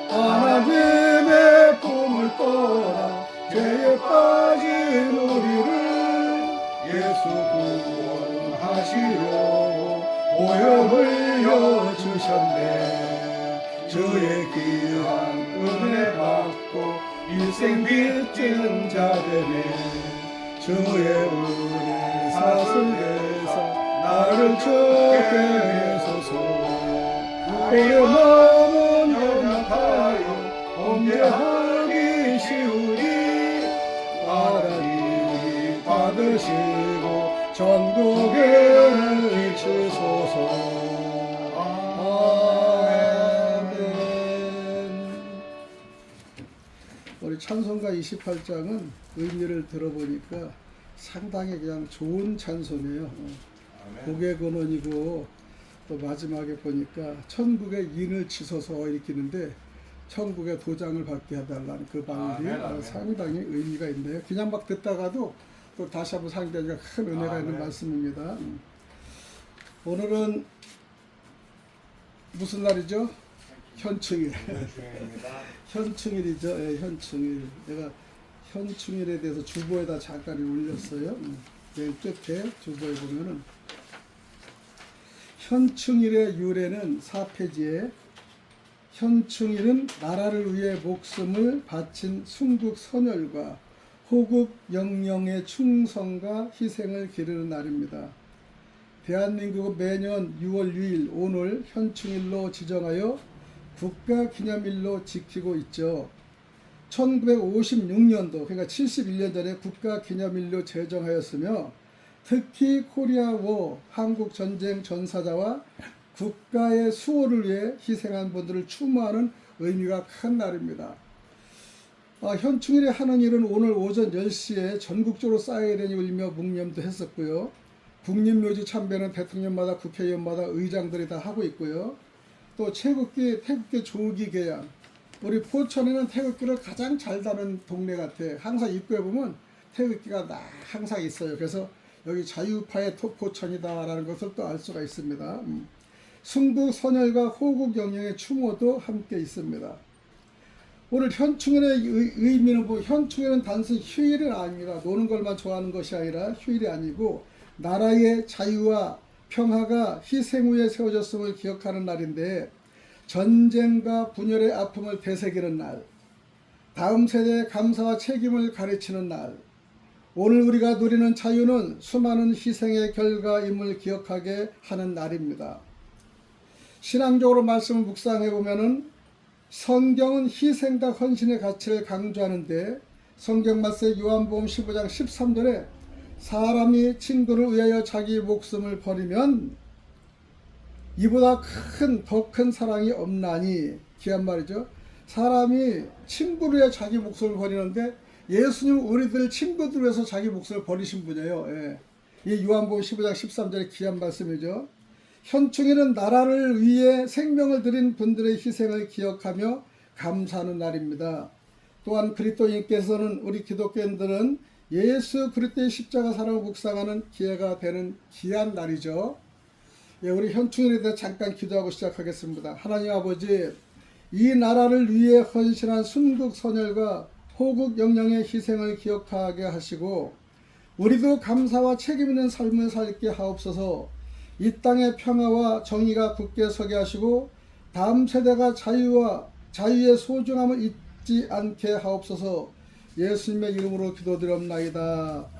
하나님의 꿈을 떠나 죄에 빠진 우리를 예수 구원하시려 보혈 흘려 주셨네. 주의 귀한 은혜 받고 일생 빚진 자들이 주의 은혜 사슬에서 나를 죽게 해소서. 우리의 마음은 연약하여 범죄하기 쉬우니 하나님이 받으시고 전국에 주소서. 아멘. 우리 찬송가 28장은 의미를 들어보니까 상당히 그냥 좋은 찬송이에요. 고개 근원이고 또 마지막에 보니까 천국에 인을 치소서 일으키는데 천국에 도장을 받게 해달라는 그 말이 상당히 의미가 있네요. 그냥 막 듣다가도 또 다시 한번 상기하니까 큰 은혜가 있는 말씀입니다. 오늘은 무슨 날이죠? 현충일. 현충일이죠. 예, 현충일. 내가 현충일에 대해서 주보에다 잠깐 올렸어요. 맨 끝에 주보에 보면은 현충일의 유래는 4페이지에 현충일은 나라를 위해 목숨을 바친 순국 선열과 호국 영령의 충성과 희생을 기리는 날입니다. 대한민국은 매년 6월 6일 오늘 현충일로 지정하여 국가기념일로 지키고 있죠. 1956년도 그러니까 71년 전에 국가기념일로 제정하였으며 특히 코리아워 한국전쟁 전사자와 국가의 수호를 위해 희생한 분들을 추모하는 의미가 큰 날입니다. 현충일에 하는 일은 오늘 오전 10시에 전국적으로 사이렌이 울며 묵념도 했었고요. 국립묘지 참배는 대통령마다 국회의원마다 의장들이 다 하고 있고요. 또 태극기 조기 개양. 우리 포천에는 태극기를 가장 잘 다는 동네 같아. 항상 입구에 보면 태극기가 항상 있어요. 그래서 여기 자유파의 포천이다라는 것을 또 알 수가 있습니다. 순국 선열과 호국 영령의 추모도 함께 있습니다. 오늘 현충일의 의미는 현충일은 단순 휴일은 아닙니다. 노는 것만 좋아하는 것이 아니라 휴일이 아니고 나라의 자유와 평화가 희생 후에 세워졌음을 기억하는 날인데 전쟁과 분열의 아픔을 되새기는 날, 다음 세대의 감사와 책임을 가르치는 날, 오늘 우리가 누리는 자유는 수많은 희생의 결과임을 기억하게 하는 날입니다. 신앙적으로 말씀을 묵상해 보면은 성경은 희생과 헌신의 가치를 강조하는데 성경 말씀 요한복음 15장 13절에 사람이 친구를 위하여 자기 목숨을 버리면 이보다 더 큰 사랑이 없나니 귀한 말이죠. 사람이 친구를 위해 자기 목숨을 버리는데 예수님은 우리들 친구들 위해서 자기 목숨을 버리신 분이에요. 예. 이 요한복음 15장 13절의 귀한 말씀이죠. 현충일은 나라를 위해 생명을 드린 분들의 희생을 기억하며 감사하는 날입니다. 또한 그리스도인께서는 우리 기독교인들은 예수 그리스도의 십자가 사랑을 묵상하는 기회가 되는 귀한 날이죠. 예, 우리 현충일에 대해 잠깐 기도하고 시작하겠습니다. 하나님 아버지, 이 나라를 위해 헌신한 순국 선열과 호국 영령의 희생을 기억하게 하시고 우리도 감사와 책임 있는 삶을 살게 하옵소서. 이 땅의 평화와 정의가 굳게 서게 하시고 다음 세대가 자유의 소중함을 잊지 않게 하옵소서. 예수님의 이름으로 기도드렸나이다.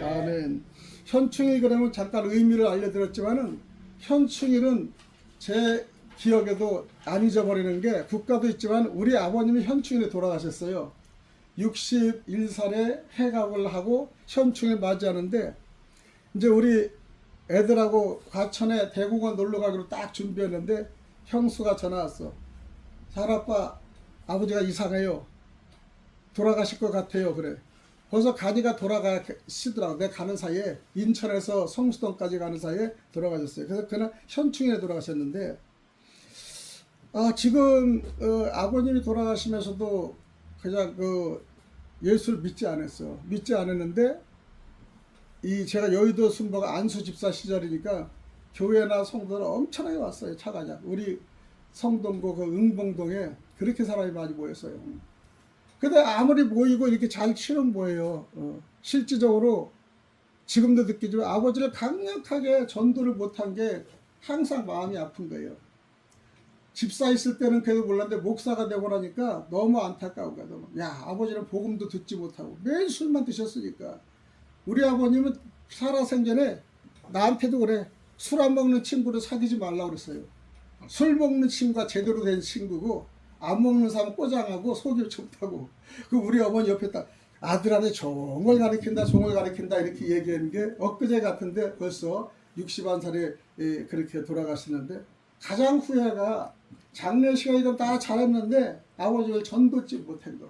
아멘. 현충일 그러면 잠깐 의미를 알려드렸지만은 현충일은 제 기억에도 안 잊어버리는 게 국가도 있지만 우리 아버님이 현충일에 돌아가셨어요. 61살에 해갑을 하고 현충일 맞이하는데 이제 우리 애들하고 과천에 대공원 놀러 가기로 딱 준비했는데 형수가 전화 왔어. 살아빠 아버지가 이상해요. 돌아가실 것 같아요. 그래. 벌써 가니가 돌아가시더라고. 내가 가는 사이에 인천에서 성수동까지 가는 사이에 돌아가셨어요. 그래서 그날 현충일에 돌아가셨는데 지금 아버님이 돌아가시면서도 그냥 예수를 믿지 않았어. 믿지 않았는데 제가 여의도 순보가 안수 집사 시절이니까 교회나 성도들 엄청나게 왔어요. 차가 우리 성동구 그 응봉동에 그렇게 사람이 많이 모였어요. 근데 아무리 모이고 이렇게 잘 치는 뭐예요. 실질적으로 지금도 느끼지만 아버지를 강력하게 전도를 못한 게 항상 마음이 아픈 거예요. 집사 있을 때는 그래도 몰랐는데 목사가 되고 나니까 너무 안타까운 거야. 너무. 야, 아버지는 복음도 듣지 못하고 매일 술만 드셨으니까. 우리 아버님은 살아생전에 나한테도 그래. 술 안 먹는 친구를 사귀지 말라고 그랬어요. 술 먹는 친구가 제대로 된 친구고 안 먹는 사람 꼬장하고 속이 좋다고. 그 우리 어머니 옆에 딱 아들한테 종을 가리킨다 종을 가리킨다 이렇게 얘기하는 게 엊그제 같은데 벌써 61살에 그렇게 돌아가시는데 가장 후회가 장례식이든 다 잘했는데 아버지를 전도지 못한 거.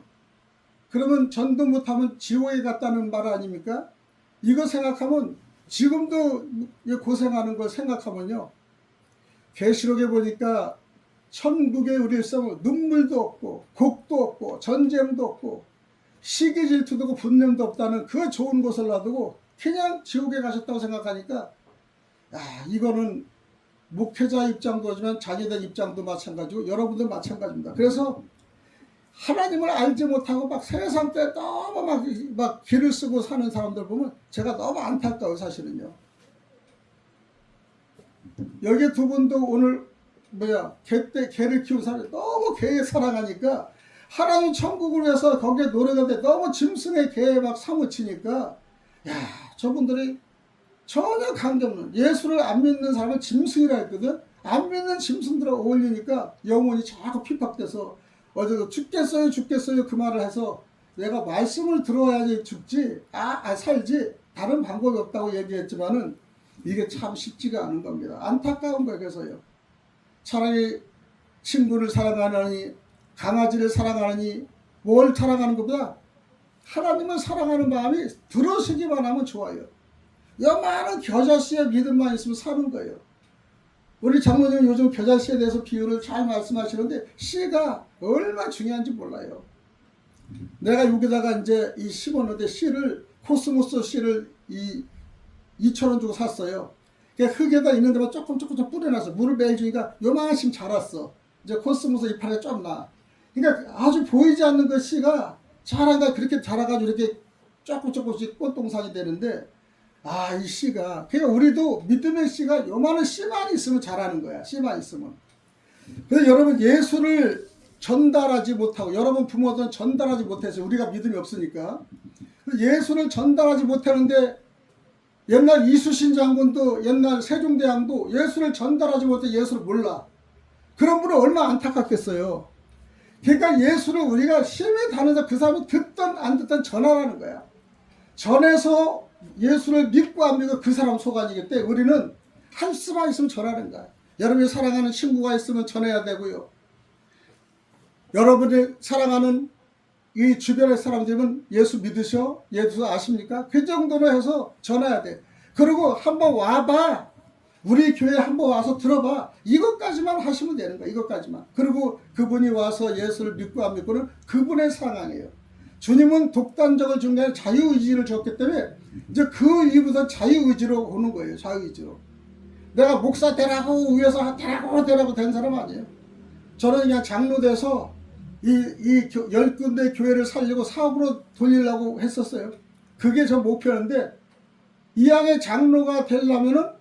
그러면 전도 못하면 지옥에 갔다는 말 아닙니까? 이거 생각하면 지금도 고생하는 걸 생각하면요. 계시록에 보니까 천국에 우리 일생은 눈물도 없고 곡도 없고 전쟁도 없고 시기 질투도 없고 분냄도 없다는 그 좋은 곳을 놔두고 그냥 지옥에 가셨다고 생각하니까 이거는 목회자 입장도 하지만 자기들 입장도 마찬가지고 여러분들 마찬가지입니다. 그래서 하나님을 알지 못하고 막 세상 때 너무 막 길을 쓰고 사는 사람들 보면 제가 너무 안타까워요. 사실은요. 여기 두 분도 오늘 개를 키운 사람이 너무 개에 사랑하니까 하나님 천국을 위해서 거기에 노력하는데 너무 짐승의 개에 막 사무치니까 저분들이 전혀 관계없는 예수를 안 믿는 사람은 짐승이라 했거든. 안 믿는 짐승들과 어울리니까 영혼이 자꾸 핍박돼서 어제도 죽겠어요 그 말을 해서 내가 말씀을 들어야지 죽지 살지 다른 방법이 없다고 얘기했지만은 이게 참 쉽지가 않은 겁니다. 안타까운 거예요. 그래서요. 차라리 친구를 사랑하느니 강아지를 사랑하느니 뭘 사랑하는 것보다 하나님을 사랑하는 마음이 들어서기만 하면 좋아요. 많은 겨자씨의 믿음만 있으면 사는 거예요. 우리 장로님 요즘 겨자씨에 대해서 비유를 잘 말씀하시는데 씨가 얼마나 중요한지 몰라요. 내가 여기다가 이제 이 심었는데 씨를 코스모스 씨를 2,000원 주고 샀어요. 흙에다 있는 데만 조금 뿌려놨어. 물을 매일 주니까 요만큼 자랐어. 이제 코스모스 이파리가 좀 나. 그러니까 아주 보이지 않는 그 씨가 자라가 그렇게 자라가지고 이렇게 조금씩 꽃동산이 되는데 이 씨가 그러니까 우리도 믿음의 씨가 요만한 씨만 있으면 자라는 거야. 씨만 있으면. 그래서 여러분 예수를 전달하지 못하고 여러분 부모들은 전달하지 못해서 우리가 믿음이 없으니까 예수를 전달하지 못하는데 옛날 이수신 장군도 옛날 세종대왕도 예수를 전달하지 못해 예수를 몰라. 그런 분은 얼마나 안타깝겠어요. 그러니까 예수를 우리가 심히 다녀서 그 사람이 듣든 안 듣든 전하라는 거야. 전해서 예수를 믿고 안 믿고 그 사람 소관이기 때문에 우리는 할 수만 있으면 전하는 거야. 여러분이 사랑하는 친구가 있으면 전해야 되고요. 여러분이 사랑하는 이 주변의 사람들은 예수 믿으셔? 예수 아십니까? 그 정도로 해서 전해야 돼. 그리고 한번 와봐. 우리 교회 한번 와서 들어봐. 이것까지만 하시면 되는 거야. 이것까지만. 그리고 그분이 와서 예수를 믿고 안 믿고는 그분의 상황이에요. 주님은 독단적을 준 게 아니라 자유의지를 줬기 때문에 이제 그 이후부터 자유의지로 오는 거예요. 자유의지로. 내가 목사 되라고 위해서 되라고 된 사람 아니에요. 저는 그냥 장로 돼서 이 10군데 교회를 살리고 사업으로 돌리려고 했었어요. 그게 저 목표였는데 이왕에 장로가 되려면은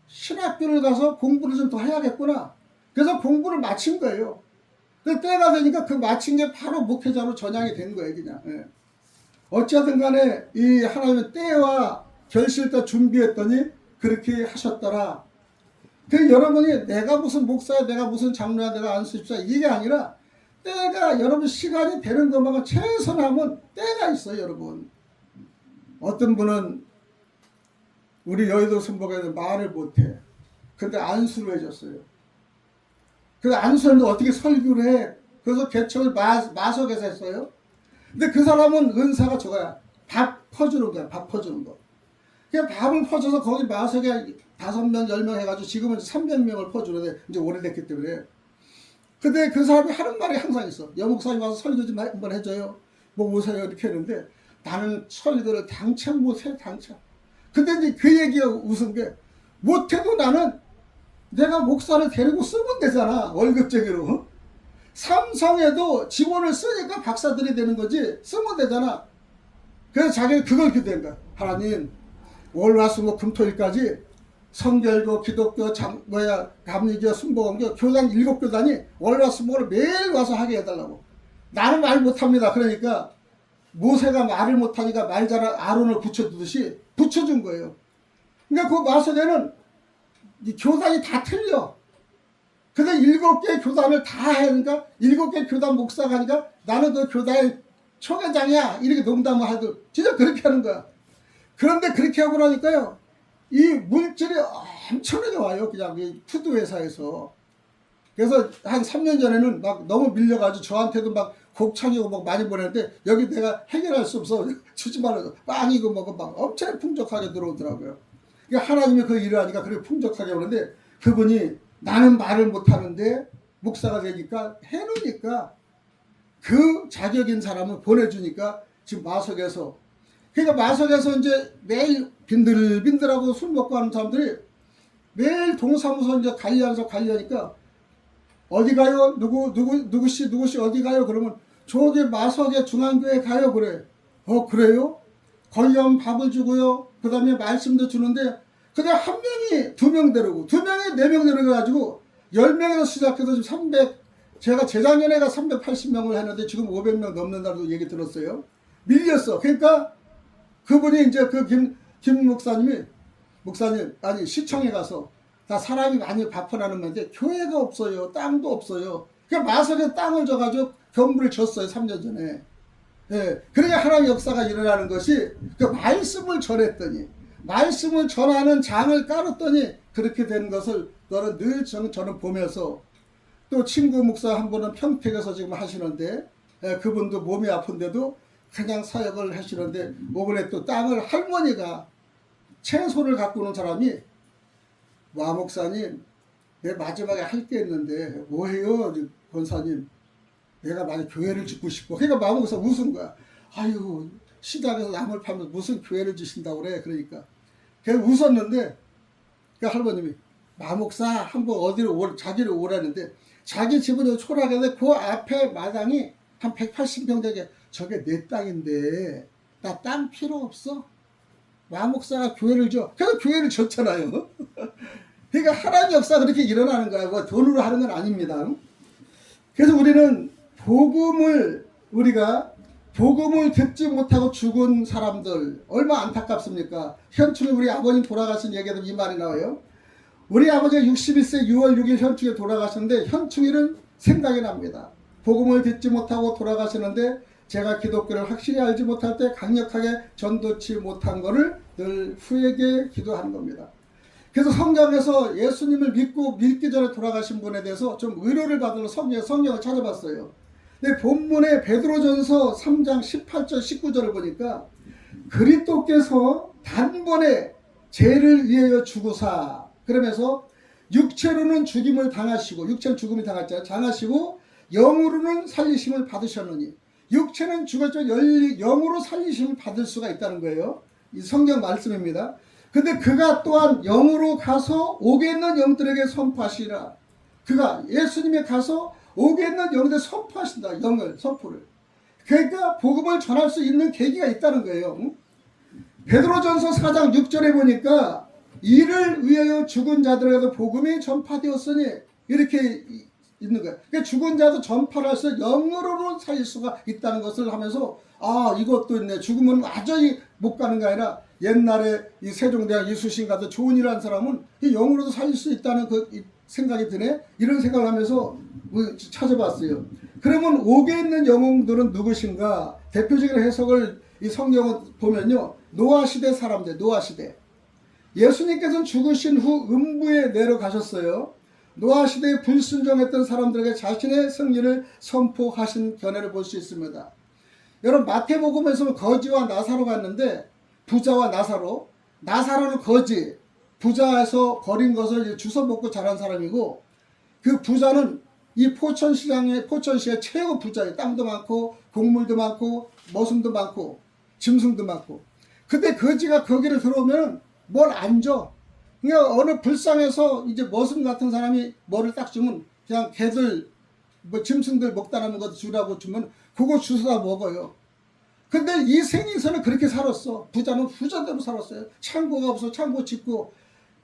신학교를 가서 공부를 좀 더 해야겠구나. 그래서 공부를 마친 거예요. 근데 때가 되니까 그 마친 게 바로 목회자로 전향이 된 거예요. 그냥. 어찌하든 간에 이 하나님의 때와 결실 때 준비했더니 그렇게 하셨더라. 그 여러분이 내가 무슨 목사야 내가 무슨 장로야 내가 안수집사 이게 아니라 때가 여러분 시간이 되는 것만큼 최선하면 때가 있어요. 여러분. 어떤 분은 우리 여의도 선복에서 말을 못해. 근데 안수를 해줬어요. 그래서 안수했는데 어떻게 설교를 해. 그래서 개척을 마석에서 했어요. 근데 그 사람은 은사가 저거야. 밥 퍼주는 거야. 밥 퍼주는 거. 그냥 밥을 퍼줘서 거기 마석에 5명, 10명 해가지고 지금은 300명을 퍼주는데 이제 오래됐기 때문에. 근데 그 사람이 하는 말이 항상 있어. 여목사님 와서 설교 좀 한번 해줘요. 뭐 오세요 이렇게 했는데 나는 설교를 당장 못해 당장. 근데 이제 그 얘기가 웃은 게 못해도 나는 내가 목사를 데리고 쓰면 되잖아. 월급쟁이로. 삼성에도 직원을 쓰니까 박사들이 되는 거지. 쓰면 되잖아. 그래서 자기는 그걸 기도한 거야. 하나님, 월화수목 금토일까지 성결교, 기독교, 감리교, 순복음교, 교단 7교단이 월화수목을 매일 와서 하게 해달라고. 나는 말 못합니다. 그러니까 모세가 말을 못하니까 말 잘하는 아론을 붙여주듯이 붙여준 거예요. 그러니까 그 마서대는 이 교단이 다 틀려. 근데 7개 교단을 다 하니까 7개 교단 목사가 하니까 나는 그 교단의 총회장이야. 이렇게 농담을 하도 진짜 그렇게 하는 거야. 그런데 그렇게 하고 나니까요. 이 물질이 엄청나게 와요. 그냥 이 푸드 회사에서. 그래서 한 3년 전에는 막 너무 밀려가지고 저한테도 막 곡창이고 막 많이 보냈는데 여기 내가 해결할 수 없어. 주지 말아서 빵이고 뭐고 막 엄청 풍족하게 들어오더라고요. 그러니까 하나님이 그 일을 하니까 그렇게 풍족하게 오는데 그분이 나는 말을 못하는데 목사가 되니까 해놓으니까 그 자격인 사람을 보내주니까 지금 마석에서 그러니까 마석에서 이제 매일 빈들빈들하고 술 먹고 하는 사람들이 매일 동사무소 이제 관리하니까 어디 가요? 누구씨 어디 가요? 그러면 저기 마석의 중앙교회 가요. 그래. 그래요? 거기 가면 밥을 주고요. 그 다음에 말씀도 주는데 그냥 한 명이 2명 데리고 2명이 4명 데려가지고 10명에서 시작해서 지금 제가 재작년에가 380명을 했는데 지금 500명 넘는다고 얘기 들었어요. 밀렸어. 그러니까 그분이 이제 그 김 목사님 아니 시청에 가서 다 사람이 많이 바쁘다는 건데 교회가 없어요. 땅도 없어요. 그러니까 마석에 땅을 줘가지고 건물을 줬어요. 3년 전에. 예. 그러니까 하나님의 역사가 일어나는 것이 그 말씀을 전했더니 말씀을 전하는 장을 깔았더니 그렇게 되는 것을 너는 늘 저는 보면서 또 친구 목사 한 분은 평택에서 지금 하시는데 그분도 몸이 아픈데도 그냥 사역을 하시는데 이번에 또 땅을 할머니가 채소를 갖고 오는 사람이 와 목사님 내 마지막에 할 게 있는데 뭐해요 권사님 내가 만약 교회를 짓고 싶어. 그러니까 마목사 웃은 거야. 아유 시장에서 나물 팔면서 무슨 교회를 짓신다고 그래. 그러니까 걔 웃었는데 그 할머님이 마목사 한번 어디로 자기를 오라는데 자기 집은 초락인데 그 앞에 마당이 한 180평 되게 저게 내 땅인데 나 땅 필요 없어. 마목사가 교회를 줘. 그래서 교회를 줬잖아요. 그러니까 하나님의 역사가 그렇게 일어나는 거야. 뭐 돈으로 하는 건 아닙니다. 그래서 우리는 복음을 듣지 못하고 죽은 사람들 얼마나 안타깝습니까? 현충일 우리 아버님 돌아가신 얘기에도 이 말이 나와요. 우리 아버지가 61세 6월 6일 현충에 돌아가셨는데 현충일은 생각이 납니다. 복음을 듣지 못하고 돌아가시는데 제가 기독교를 확실히 알지 못할 때 강력하게 전도치 못한 것을 늘 후에게 기도하는 겁니다. 그래서 성경에서 예수님을 믿기 전에 돌아가신 분에 대해서 좀 의료를 받으러 성경을 찾아봤어요. 근데 본문에 베드로전서 3장 18절 19절을 보니까 그리스도께서 단번에 죄를 위하여 죽으사 그러면서 육체로는 죽임을 당하시고 육체는 죽음이 당하시고 영으로는 살리심을 받으셨느니 육체는 죽었지만 영으로 살리심을 받을 수가 있다는 거예요. 이 성경 말씀입니다. 근데 그가 또한 영으로 가서 옥에 있는 영들에게 선포하시라. 그가 예수님이 가서 옥에 있는 영들에게 선포하신다. 선포를. 그러니까 복음을 전할 수 있는 계기가 있다는 거예요. 베드로전서 4장 6절에 보니까 이를 위하여 죽은 자들에게도 복음이 전파되었으니 이렇게 있는 거예요. 그러니까 죽은 자도 전파를 해서 영으로는 살릴 수가 있다는 것을 하면서 이것도 있네. 죽으면 완전히 못 가는 게 아니라 옛날에 이 세종대왕 이수신 같은 좋은 일 한 사람은 이 영으로도 살릴 수 있다는 그 생각이 드네. 이런 생각을 하면서 찾아봤어요. 그러면 옥에 있는 영웅들은 누구신가? 대표적인 해석을 이 성경을 보면요. 노아 시대 사람들, 노아 시대. 예수님께서는 죽으신 후 음부에 내려가셨어요. 노아 시대에 불순종했던 사람들에게 자신의 승리를 선포하신 견해를 볼 수 있습니다. 여러분 마태복음에서 거지와 나사로가 있는데 부자와 나사로는 거지, 부자에서 버린 것을 주워 먹고 자란 사람이고 그 부자는 이 포천시에 최고 부자예요. 땅도 많고 곡물도 많고 머슴도 많고 짐승도 많고. 근데 거지가 거기를 들어오면 뭘 안 줘. 그러니까 어느 불상에서 이제 머슴 같은 사람이 뭐를 딱 주면 그냥 개들 뭐 짐승들 먹다라는 것 주라고 주면 그거 주워다 먹어요. 근데 이 생에서는 그렇게 살았어. 부자는 부자대로 살았어요. 창고가 없어 창고 짓고,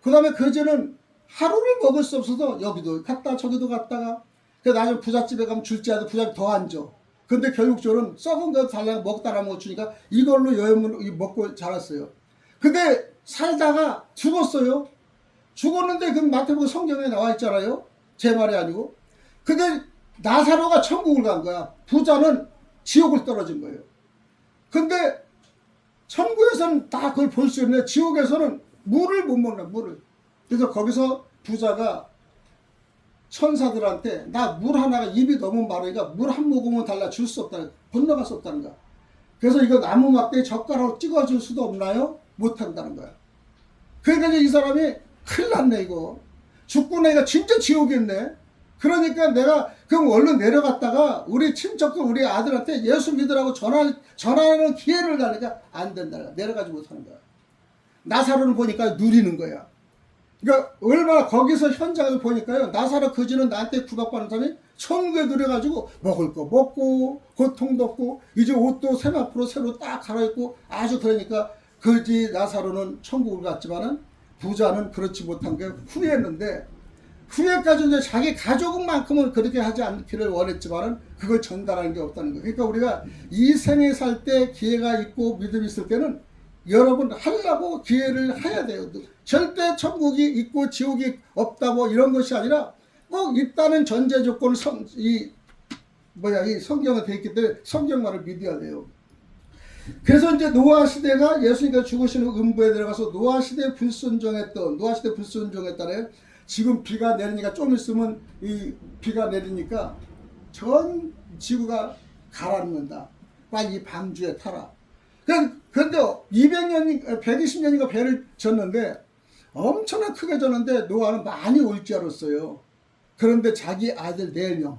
그 다음에 거지는 하루를 먹을 수 없어서 여기도 갔다 저기도 갔다가, 그 나중에 부잣집에 가면 줄지 않아도 부잣집 더 안 줘. 근데 결국적으로는 썩은 거 달라고 먹다라는 거 주니까 이걸로 여행을 먹고 자랐어요. 근데 살다가 죽었어요. 죽었는데 그 마태복음 성경에 나와 있잖아요. 제 말이 아니고. 근데 나사로가 천국을 간 거야. 부자는 지옥을 떨어진 거예요. 근데 천국에서는 다 그걸 볼 수 있는데 지옥에서는 물을 못 먹는 물을. 그래서 거기서 부자가 천사들한테 나 물 하나가 입이 너무 마르니까 물 한 모금은 달라 줄 수 없다. 건너갈 수 없다는 거야. 그래서 이거 나무 막대에 젓가락으로 찍어줄 수도 없나요? 못한다는 거야. 그러니까 이 사람이 큰일 났네 이거. 죽고 나니까 진짜 지옥이었네. 그러니까 내가 그럼 얼른 내려갔다가 우리 친척도 우리 아들한테 예수 믿으라고 전하는 기회를 달니까 안 된다. 내려가지 못하는 거야. 나사로를 보니까 누리는 거야. 그러니까 얼마나 거기서 현장을 보니까요. 나사로 거지는 나한테 구박받는 사람이 천국에 들어가지고 먹을 거 먹고 고통도 없고 이제 옷도 세마포로 새로 딱 갈아입고 아주 그러니까 거지 나사로는 천국을 갔지만은 부자는 그렇지 못한 게 후회했는데, 후회까지 이제 자기 가족만큼은 그렇게 하지 않기를 원했지만은 그걸 전달하는 게 없다는 거예요. 그러니까 우리가 이 생에 살 때 기회가 있고 믿음이 있을 때는 여러분 하려고 기회를 해야 돼요. 절대 천국이 있고 지옥이 없다 뭐 이런 것이 아니라 꼭 있다는 전제 조건을 이 성경에 되어 있기 때문에 성경만을 믿어야 돼요. 그래서 이제 노아 시대가 예수님께서 죽으시는 음부에 들어가서 노아 시대에 불순종했던, 노아 시대 불순종했다래 지금 비가 내리니까 좀 있으면 이 비가 내리니까 전 지구가 가라앉는다. 빨리 방주에 타라. 그런데 200년, 120년인가 배를 졌는데 엄청나게 크게 졌는데 노아는 많이 올 줄 알았어요. 그런데 자기 아들 4명,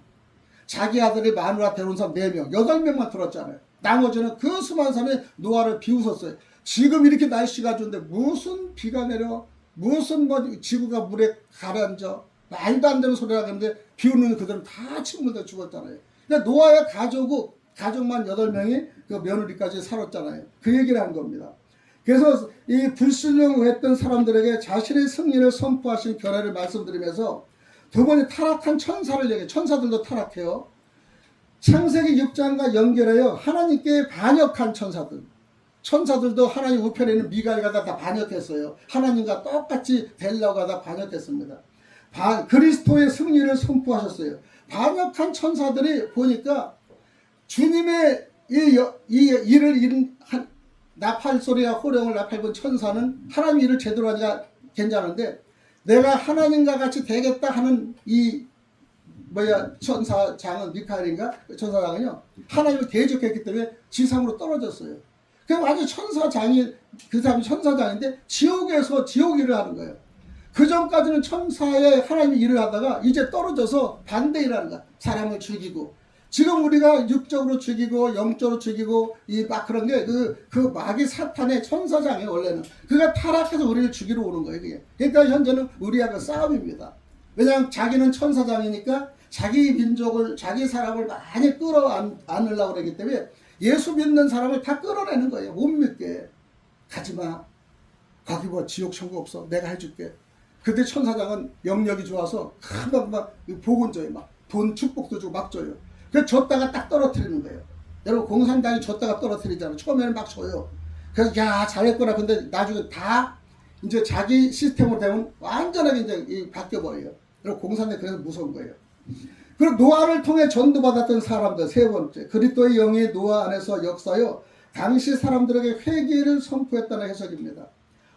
자기 아들이 마누라 데려온 사람 4명, 8명만 들었잖아요. 나머지는 그 수많은 사람이 노아를 비웃었어요. 지금 이렇게 날씨가 좋은데 무슨 비가 내려, 무슨 뭐 지구가 물에 가라앉아, 말도 안 되는 소리라 그러는데 비웃는 그들은 다 침몰돼 죽었잖아요. 근데 노아의 가족만 8명이 그 며느리까지 살았잖아요. 그 얘기를 한 겁니다. 그래서 이 불순종했던 사람들에게 자신의 승리를 선포하신 견해를 말씀드리면서 두 번째 타락한 천사를 얘기해요. 천사들도 타락해요. 창세기 6장과 연결해요. 하나님께 반역한 천사들. 천사들도 하나님 우편에 있는 미가엘과 다 반역했어요. 하나님과 똑같이 되려고 하다 반역했습니다. 그리스도의 승리를 선포하셨어요. 반역한 천사들이 보니까 주님의 이 일을 나팔소리와 호령을 나팔본 천사는 하나님 일을 제대로 하니까 괜찮은데, 내가 하나님과 같이 되겠다 하는 이 천사장은 미카엘인가? 천사장은요 하나님을 대적했기 때문에 지상으로 떨어졌어요. 그럼 아주 천사장이, 그 사람이 천사장인데 지옥에서 지옥 일을 하는 거예요. 그 전까지는 천사의 하나님 일을 하다가 이제 떨어져서 반대 일을 하는 거야. 사람을 죽이고. 지금 우리가 육적으로 죽이고 영적으로 죽이고 막 그런 게 그 마귀 사탄의 천사장이에요. 원래는 그가 타락해서 우리를 죽이러 오는 거예요. 그게. 그러니까 현재는 우리하고 싸움입니다. 왜냐하면 자기는 천사장이니까 자기 민족을, 자기 사람을 많이 끌어안으려고 그러기 때문에 예수 믿는 사람을 다 끌어내는 거예요. 못 믿게. 가지마. 거기 뭐 지옥 천국 없어. 내가 해줄게. 그때 천사장은 영역이 좋아서 금방 복은 줘요. 막 돈 축복도 주고 막 줘요. 그래서 줬다가 딱 떨어뜨리는 거예요. 여러분 공산당이 줬다가 떨어뜨리잖아요. 처음에는 막 줘요. 그래서 야 잘했구나. 근데 나중에 다 이제 자기 시스템으로 되면 완전하게 이제 바뀌어버려요. 여러분 공산당이 그래서 무서운 거예요. 그리고 노아를 통해 전도받았던 사람들, 세 번째 그리스도의 영이 노아 안에서 역사하여 당시 사람들에게 회개를 선포했다는 해석입니다.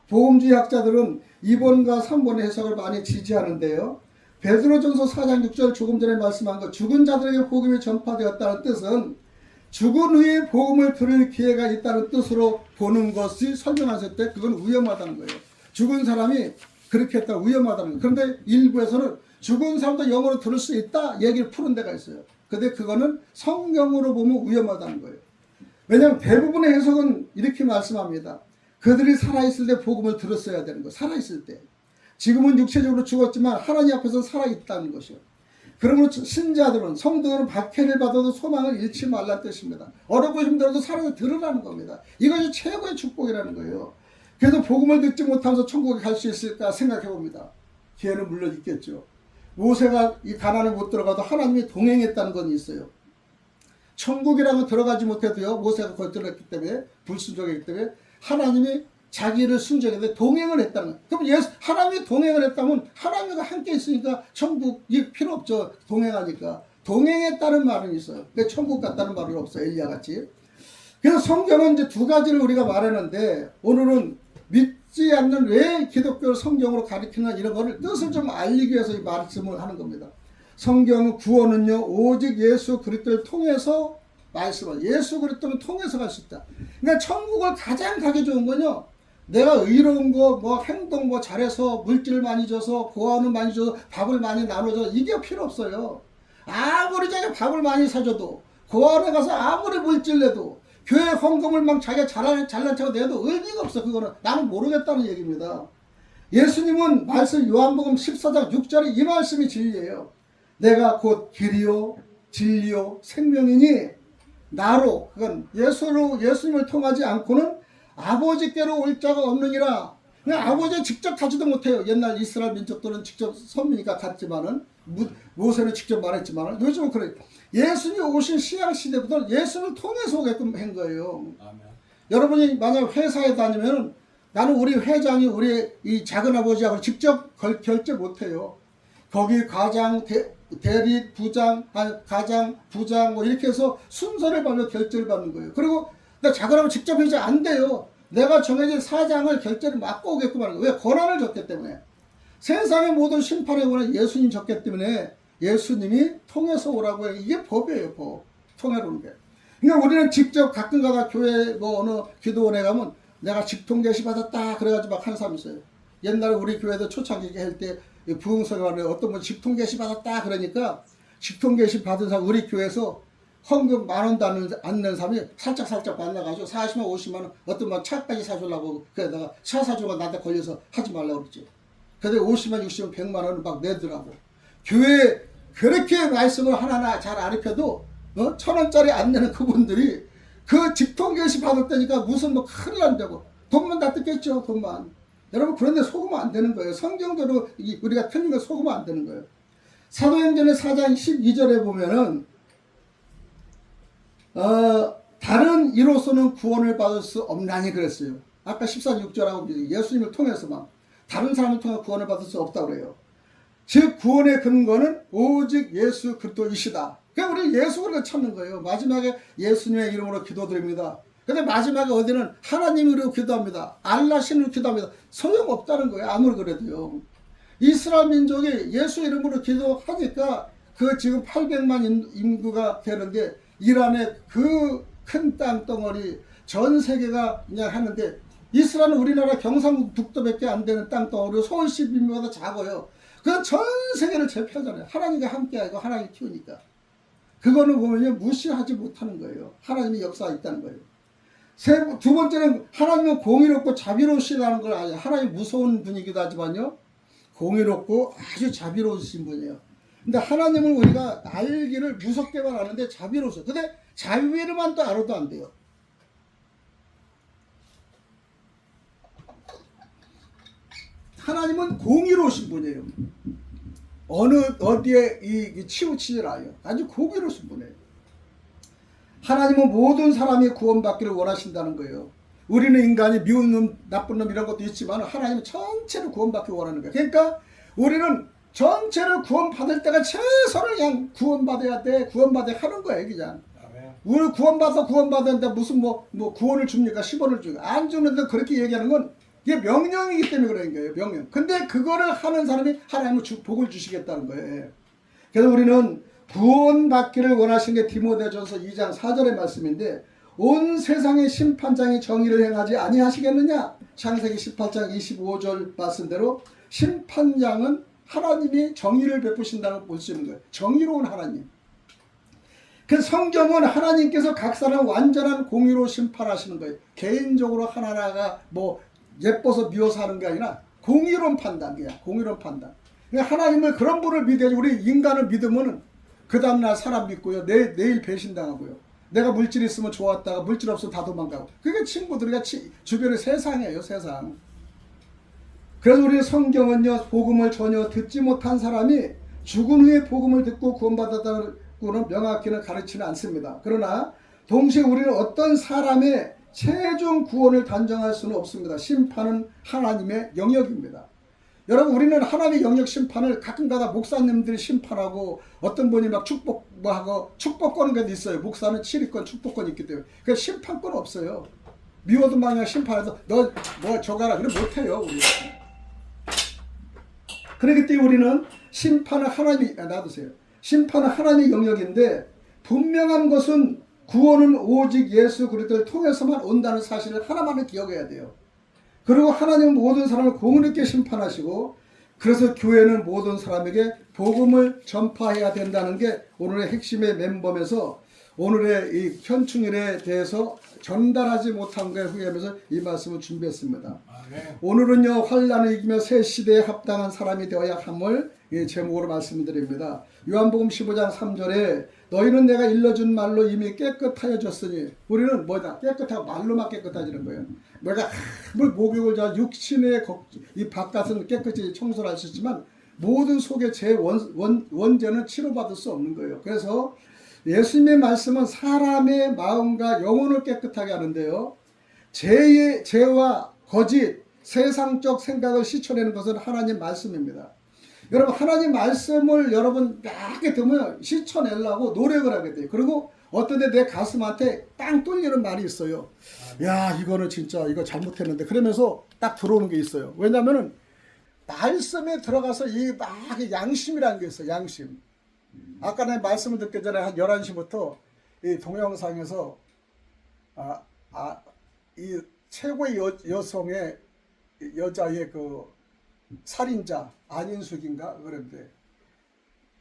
복음주의 학자들은 2번과 3번의 해석을 많이 지지하는데요. 베드로전서 4장 6절 조금 전에 말씀한 것, 죽은 자들에게 복음이 전파되었다는 뜻은 죽은 후에 복음을 들을 기회가 있다는 뜻으로 보는 것이 설명하실 때 그건 위험하다는 거예요. 죽은 사람이 그렇게 했다 위험하다는 거예요. 그런데 일부에서는 죽은 사람도 영어로 들을 수 있다 얘기를 푸는 데가 있어요. 근데 그거는 성경으로 보면 위험하다는 거예요. 왜냐하면 대부분의 해석은 이렇게 말씀합니다. 그들이 살아있을 때 복음을 들었어야 되는 거예요. 살아있을 때. 지금은 육체적으로 죽었지만 하나님 앞에서 살아있다는 것이요. 그러므로 신자들은, 성도들은 박해를 받아도 소망을 잃지 말라는 뜻입니다. 어렵고 힘들어도 살아서 들으라는 겁니다. 이것이 최고의 축복이라는 거예요. 그래서 복음을 듣지 못하면서 천국에 갈 수 있을까 생각해 봅니다. 기회는 물론 있겠죠. 모세가 이 가나안에 못 들어가도 하나님이 동행했다는 건 있어요. 천국이라고 들어가지 못해도요, 모세가 거기 들어갔기 때문에, 불순종했기 때문에 하나님이 자기를 순종했는데 동행을 했다는 거예요. 그럼 하나님이 동행을 했다면 하나님과 함께 있으니까 천국이 필요 없죠. 동행하니까. 동행했다는 말은 있어요. 근데 천국 갔다는 말은 없어요. 엘리야 같이. 그래서 성경은 이제 두 가지를 우리가 말하는데, 오늘은 믿지 않는 왜 기독교를 성경으로 가리키나 이런 거를 뜻을 좀 알리기 위해서 이 말씀을 하는 겁니다. 성경은 구원은요, 오직 예수 그리스도를 통해서 말씀을, 예수 그리스도를 통해서 갈 수 있다. 그러니까 천국을 가장 가기 좋은 건요, 내가 의로운 거, 뭐 행동 뭐 잘해서 물질을 많이 줘서 고아원을 많이 줘서 밥을 많이 나눠줘, 이게 필요 없어요. 아무리 자기가 밥을 많이 사줘도, 고아원에 가서 아무리 물질 내도, 교회 헌금을 막 자기가 잘난 척 내도 의미가 없어. 그거는 나는 모르겠다는 얘기입니다. 예수님은 말씀 요한복음 14장 6절에 이 말씀이 진리예요. 내가 곧 길이요 진리요 생명이니 나로, 그건 예수님을 통하지 않고는 아버지께로 올 자가 없느니라. 그냥 아버지 직접 가지도 못해요. 옛날 이스라엘 민족들은 직접 선미니까 갔지만은, 모세는 직접 말했지만은, 요즘은 그래요. 예수님이 오신 신약 시대부터 예수를 통해서 오게끔 한 거예요. 아멘. 여러분이 만약 회사에 다니면 나는 우리 회장이 우리 이 작은 아버지하고 직접 결제 못해요. 거기 과장, 대리, 부장, 가장, 부장 뭐 이렇게 해서 순서를 받으면 결제를 받는 거예요. 그리고 나 작은 아버지 직접 해서 안 돼요. 내가 정해진 사장을 결제를 맡고 오게끔 하는 거예요. 왜? 권한을 줬기 때문에. 세상의 모든 심판의 권한 예수님 줬기 때문에 예수님이 통해서 오라고 해요. 이게 법이에요, 법. 통해로 오는 게. 그러니까 우리는 직접 가끔 가다 교회 뭐 어느 기도원에 가면 내가 직통 계시 받았다 그래가지고 막 하는 사람이 있어요. 옛날에 우리 교회도 초창기 할 때 부흥서관에 어떤 분 직통 계시 받았다 그러니까 직통 계시 받은 사람 우리 교회에서 헌금 10,000원도 안 낸 사람이 살짝 만나가지고 40만 50만 원 어떤 막 차까지 사주려고 그래다가 차 사주가 나한테 걸려서 하지 말라고 그랬지. 근데 50만 60만 100만 원을 막 내더라고. 교회에 그렇게 말씀을 하나하나 잘 가르쳐도 1,000원짜리 안 내는 그분들이 그 직통 계시 받을 때니까 무슨 뭐 큰일 난다고 돈만 다 뜯겠죠. 돈만. 여러분 그런데 속으면 안 되는 거예요. 성경대로 우리가 틀린 거 속으면 안 되는 거예요. 사도행전의 4장 12절에 보면은 다른 이로서는 구원을 받을 수 없나니 그랬어요. 아까 14, 6절하고 예수님을 통해서만 다른 사람을 통해 구원을 받을 수 없다고 그래요. 즉 구원의 근거는 오직 예수 그리스도이시다. 그러니까 우리 예수 그리스도를 찾는 거예요. 마지막에 예수님의 이름으로 기도드립니다. 근데 마지막에 어디는 하나님으로 기도합니다. 알라 신으로 기도합니다. 소용없다는 거예요. 아무리 그래도요. 이스라엘 민족이 예수 이름으로 기도하니까 그 지금 800만 인구가 되는데 이란의 그 큰 땅덩어리 전 세계가 그냥 하는데 이스라엘은 우리나라 경상북도밖에 안 되는 땅덩어리로 서울시 빈보다 작아요. 그 전 세계를 제패하잖아요. 하나님과 함께하고 하나님 키우니까. 그거는 보면요 무시하지 못하는 거예요. 하나님의 역사가 있다는 거예요. 두 번째는 하나님은 공의롭고 자비로우시다는 걸 알아요. 하나님 무서운 분이기도 하지만요 공의롭고 아주 자비로우신 분이에요. 근데 하나님을 우리가 알기를 무섭게만 아는데 자비로우셔. 근데 자비로만 또 알아도 안 돼요. 하나님은 공의로우신 분이에요. 어디에 이 치우치질 않아요. 아주 공의로우신 분이에요. 하나님은 모든 사람이 구원받기를 원하신다는 거예요. 우리는 인간이 미운 놈, 나쁜 놈 이런 것도 있지만 하나님은 전체를 구원받기 원하는 거예요. 그러니까 우리는 전체를 구원받을 때가 최선을 그냥 구원받아야 돼. 구원받아야 하는 거예요. 그냥. 우리 구원받았는데 무슨 뭐 구원을 줍니까? 10원을 주고. 안 주는데 그렇게 얘기하는 건 이게 명령이기 때문에 그런 거예요. 명령. 근데 그거를 하는 사람이 하나님은 복을 주시겠다는 거예요. 그래서 우리는 구원받기를 원하시는 게 디모데전서 2장 4절의 말씀인데 온 세상의 심판장이 정의를 행하지 아니하시겠느냐? 창세기 18장 25절 말씀대로 심판장은 하나님이 정의를 베푸신다고 볼 수 있는 거예요. 정의로운 하나님. 그 성경은 하나님께서 각 사람 완전한 공의로 심판하시는 거예요. 개인적으로 하나하나가 뭐 예뻐서 미워서 하는 게 아니라 공의로운 판단이야. 공의로운 판단. 그러니까 하나님을 그런 분을 믿어야지. 우리 인간을 믿으면 그 다음날 사람 믿고요. 내일 배신당하고요. 내가 물질 있으면 좋았다가 물질 없으면 다 도망가고. 그게 친구들이가 주변의 세상이에요. 세상. 그래서 우리 성경은요. 복음을 전혀 듣지 못한 사람이 죽은 후에 복음을 듣고 구원받았다고는 명확히는 가르치는 않습니다. 그러나 동시에 우리는 어떤 사람의 최종 구원을 단정할 수는 없습니다. 심판은 하나님의 영역입니다. 여러분, 우리는 하나님의 영역 심판을 가끔가다 목사님들이 심판하고 어떤 분이 막 축복하고 축복권은 그래도 있어요. 목사는 치리권, 축복권이 있기 때문에. 그래서 심판권 없어요. 미워도 만약 심판해서 너 뭐 저가라 그래 못해요. 우리. 그렇기 때문에 우리는 심판은 하나님이 놔두세요. 심판은 하나님의 영역인데 분명한 것은 구원은 오직 예수 그리스도를 통해서만 온다는 사실을 하나만은 기억해야 돼요. 그리고 하나님은 모든 사람을 공의롭게 심판하시고 그래서 교회는 모든 사람에게 복음을 전파해야 된다는 게 오늘의 핵심의 멤버면서 오늘의 이 현충일에 대해서 전달하지 못한 것에 후회하면서 이 말씀을 준비했습니다. 네. 오늘은요 환난을 이기며 새 시대에 합당한 사람이 되어야 함을 제목으로 말씀드립니다. 요한복음 15장 3절에 너희는 내가 일러준 말로 이미 깨끗하여졌으니 우리는 뭐다? 깨끗하고 말로만 깨끗해지는 거예요. 내가 아무리 목욕을 잘 육신의 이 바깥은 깨끗이 청소를 할 수 있지만 모든 속의 제 원죄는 치료받을 수 없는 거예요. 그래서 예수님의 말씀은 사람의 마음과 영혼을 깨끗하게 하는데요. 죄와 거짓, 세상적 생각을 씻어내는 것은 하나님 말씀입니다. 여러분 하나님 말씀을 여러분 몇 개 들으면 씻어내려고 노력을 하게 돼요. 그리고 어떤 데 내 가슴한테 땅 뚫리는 말이 있어요. 야 이거는 진짜 이거 잘못했는데 그러면서 딱 들어오는 게 있어요. 왜냐하면 말씀에 들어가서 이 막 양심이라는 게 있어요. 양심. 아까 내 말씀을 듣기 전에 한 11시부터 이 동영상에서 이 최고의 여성의 여자의 그 살인자 안인숙인가 그런데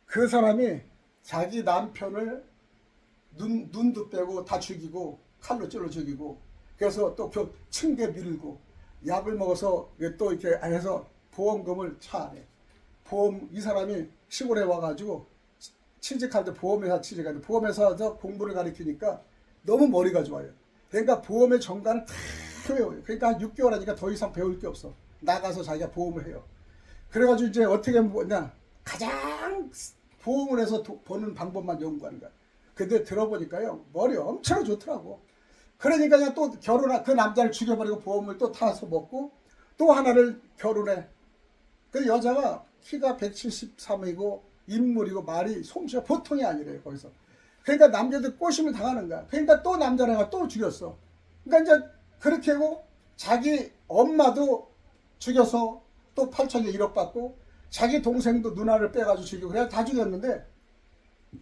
그 사람이 자기 남편을 눈도 빼고 다 죽이고 칼로 찔러 죽이고 그래서 또 그 층계 밀고 약을 먹어서 또 이렇게 해서 보험금을 차네. 이 사람이 시골에 와가지고 취직할 때 보험회사 취직할 때 보험회사에서 공부를 가르치니까 너무 머리가 좋아요. 그러니까 보험의 정가는 다 외워요. 그러니까 한 6개월 하니까 더 이상 배울 게 없어. 나가서 자기가 보험을 해요. 그래가지고 이제 어떻게 뭐냐 가장 보험을 해서 버는 방법만 연구하는 거야. 근데 들어보니까요 머리 엄청 좋더라고. 그러니까 그냥 또 그 남자를 죽여버리고 보험을 또 타서 먹고 또 하나를 결혼해. 그 여자가 키가 173이고 인물이고 말이 솜씨가 보통이 아니래요 거기서. 그러니까 남자들 꼬심을 당하는 거야. 그러니까 또 남자가 또 죽였어. 그러니까 이제 그렇게 하고 자기 엄마도 죽여서 또 8천에 1억 받고 자기 동생도 누나를 빼가지고 죽이고 그래 다 죽였는데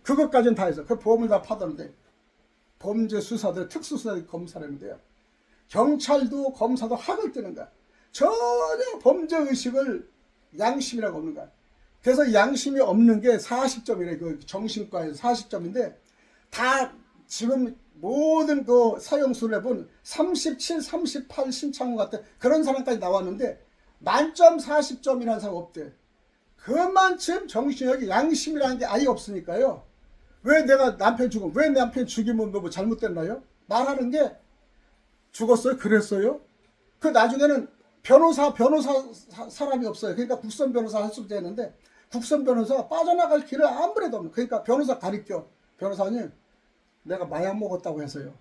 그것까지는 다 했어. 그 보험을 다 파다는데 범죄 수사들 특수수사들 검사라는데요. 경찰도 검사도 학을 뜨는 거야. 전혀 범죄 의식을 양심이라고 없는 거야. 그래서 양심이 없는 게 40점이래. 그 정신과에서 40점인데 다 지금 모든 그 사형수를 해본 37, 38 심창호 같은 그런 사람까지 나왔는데 만점 40점이라는 사람 없대. 그만큼 정신력이 양심이라는 게 아예 없으니까요. 왜 내가 남편 죽으면 왜 내 남편 죽이면 뭐 잘못됐나요? 말하는 게 죽었어요? 그랬어요? 그 나중에는 변호사 사람이 없어요. 그러니까 국선 변호사 할 수도 되는데 국선 변호사가 빠져나갈 길을 아무래도 없는. 그러니까 변호사 가르쳐. 변호사님 내가 마약 먹었다고 해서요.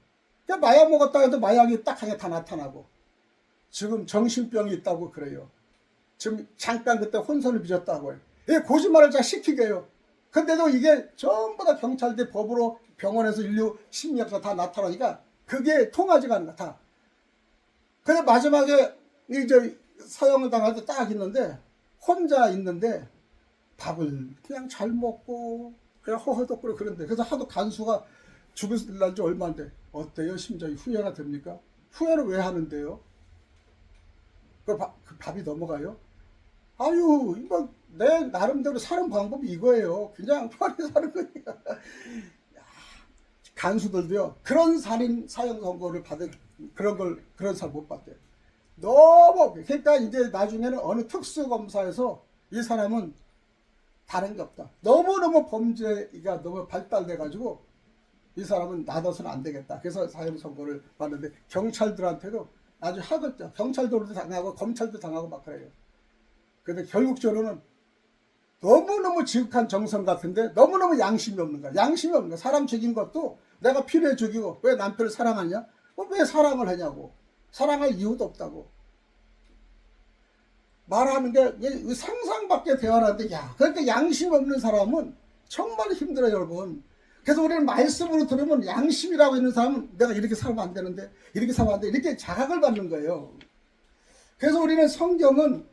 그러니까 마약 먹었다고 해도 마약이 딱하게 다 나타나고 지금 정신병이 있다고 그래요. 지금 잠깐 그때 혼선을 빚었다고 해요. 이 거짓말을 잘 시키게 해요. 근데도 이게 전부 다 경찰들 법으로 병원에서 인류 심리학자 다 나타나니까 그게 통하지가 않는 거야 다. 근데 마지막에 이제 사형을 당할 때 딱 있는데 혼자 있는데 밥을 그냥 잘 먹고 그냥 허허덕거리고 그런데 그래서 하도 간수가 죽을 날지 얼마인데 어때요? 심정이 후회가 됩니까? 후회를 왜 하는데요? 그 밥이 넘어가요? 아유 뭐 내 나름대로 사는 방법이 이거예요. 그냥 편히 사는 거니까. 간수들도요 그런 살인 사형 선고를 받은 그런 사람 못 받대요. 너무, 그러니까 이제 나중에는 어느 특수검사에서 이 사람은 다른 게 없다. 너무너무 범죄가 너무 발달돼가지고 이 사람은 놔둬서는 안 되겠다. 그래서 사형 선고를 받는데 경찰들한테도 아주 하겠죠. 경찰들도 당하고 검찰도 당하고 막 그래요. 근데 결국적으로는 너무너무 지극한 정성 같은데 너무너무 양심이 없는 거야. 양심이 없는 거야. 사람 죽인 것도 내가 필요해 죽이고 왜 남편을 사랑하냐? 왜 사랑을 하냐고. 사랑할 이유도 없다고. 말하는 게 상상 밖의 대화라는데, 야, 그러니까 양심 없는 사람은 정말 힘들어요, 여러분. 그래서 우리는 말씀으로 들으면 양심이라고 있는 사람은 내가 이렇게 살면 안 되는데, 이렇게 살면 안 돼. 이렇게 자각을 받는 거예요. 그래서 우리는 성경은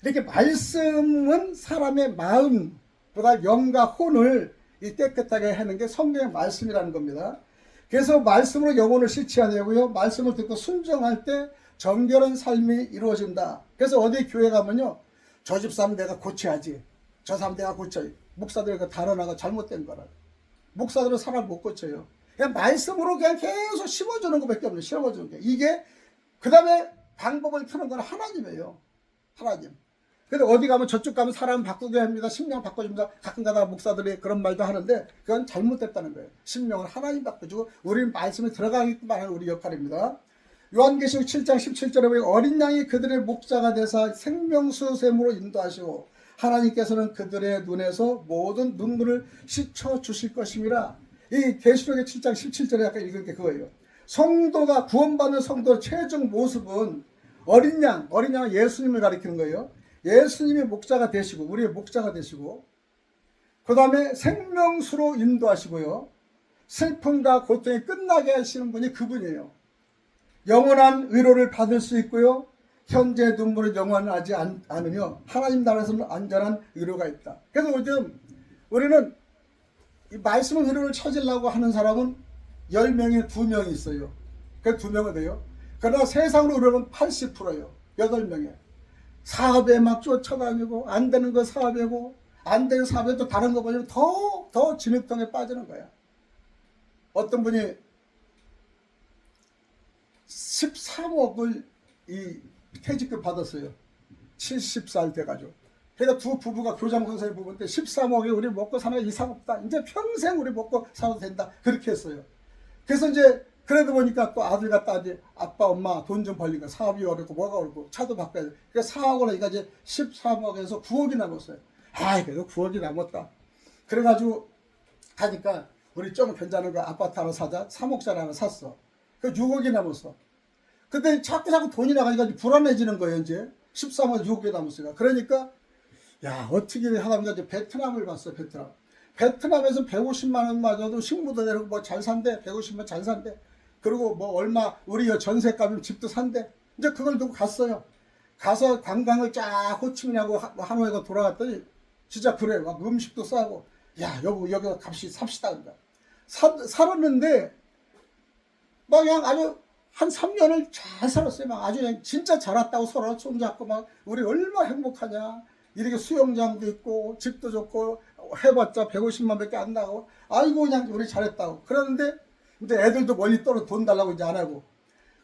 이렇게 말씀은 사람의 마음보다 영과 혼을 깨끗하게 하는 게 성경의 말씀이라는 겁니다. 그래서 말씀으로 영혼을 씻지하려고요. 말씀을 듣고 순종할 때 정결한 삶이 이루어진다. 그래서 어디 교회 가면요, 저 집 사람 내가 고쳐야지, 저 사람 내가 고쳐야지. 목사들이 다뤄나가 잘못된 거라. 목사들은 사람 못 고쳐요. 그냥 말씀으로 그냥 계속 심어주는 것밖에 없는, 심어주는 게. 이게 그 다음에 방법을 펴는 건 하나님이에요. 하나님. 근데 어디 가면 저쪽 가면 사람 바꾸게 합니다. 심령 바꿔줍니다. 가끔 가다가 목사들이 그런 말도 하는데 그건 잘못됐다는 거예요. 심령을 하나님 바꿔주고 우리는 말씀에 들어가기만 하는 우리 역할입니다. 요한계시록 7장 17절에 보면 어린 양이 그들의 목자가 되사 생명수 샘으로 인도하시고 하나님께서는 그들의 눈에서 모든 눈물을 씻어 주실 것임이라. 이 계시록의 7장 17절에 약간 읽은 게 그거예요. 성도가 구원받는 성도의 최종 모습은 어린 양은 예수님을 가리키는 거예요. 예수님이 목자가 되시고 우리의 목자가 되시고 그 다음에 생명수로 인도하시고요. 슬픔과 고통이 끝나게 하시는 분이 그분이에요. 영원한 위로를 받을 수 있고요. 현재 눈물은 영원하지 않으며 하나님 나라에서는 안전한 위로가 있다. 그래서 요즘 우리는 이 말씀의 위로를 찾으려고 하는 사람은 10명에 2명이 있어요. 그래서 2명은 돼요. 그러나 세상으로 의료는 80%예요. 8명에. 사업에 막 쫓아다니고 안 되는 거 사업이고 안 되는 사업에 또 다른 거 보면 더 진흙탕에 빠지는 거야. 어떤 분이 13억을 이 퇴직금 받았어요. 70살 돼가지고. 그러니까 두 부부가 교장 선생님 부부인데 13억에 우리 먹고 사는 이상 없다. 이제 평생 우리 먹고 살아도 된다. 그렇게 했어요. 그래서 이제 그래도 보니까 또 아들 갖다 이제 아빠 엄마 돈 좀 벌리니까 사업이 어렵고 뭐가 어렵고 차도 바꿔야 돼. 그러니까 4억을 하니까 이제 13억에서 9억이 남았어요. 아, 그래도 9억이 남았다. 그래가지고 하니까 우리 좀 괜찮은 거 아파트 하나 사자. 3억짜리 하나 샀어. 그 6억이 남았어. 근데 자꾸 돈이 나가니까 불안해지는 거예요, 이제. 13억 6억이 남았으니까. 그러니까, 야, 어떻게 하다 보니까 이제 베트남을 갔어, 베트남. 베트남에서 150만 원 맞아도 식무도 내리고 뭐 잘 산대. 150만 잘 산대. 그리고 뭐 얼마, 우리 전세값이면 집도 산대. 이제 그걸 두고 갔어요. 가서 관광을 쫙 호치민하고 하노이가 돌아갔더니, 진짜 그래. 막 음식도 싸고, 야, 여기 값이 삽시다. 그러니까. 살았는데, 막 그냥 아주 한 3년을 잘 살았어요. 막 아주 그냥 진짜 잘 왔다고 서로 손잡고 막 우리 얼마나 행복하냐. 이렇게 수영장도 있고 집도 좋고 해봤자 150만 밖에 안 나고 아이고 그냥 우리 잘했다고. 그러는데 근데 애들도 멀리 떨어 돈 달라고 이제 안 하고.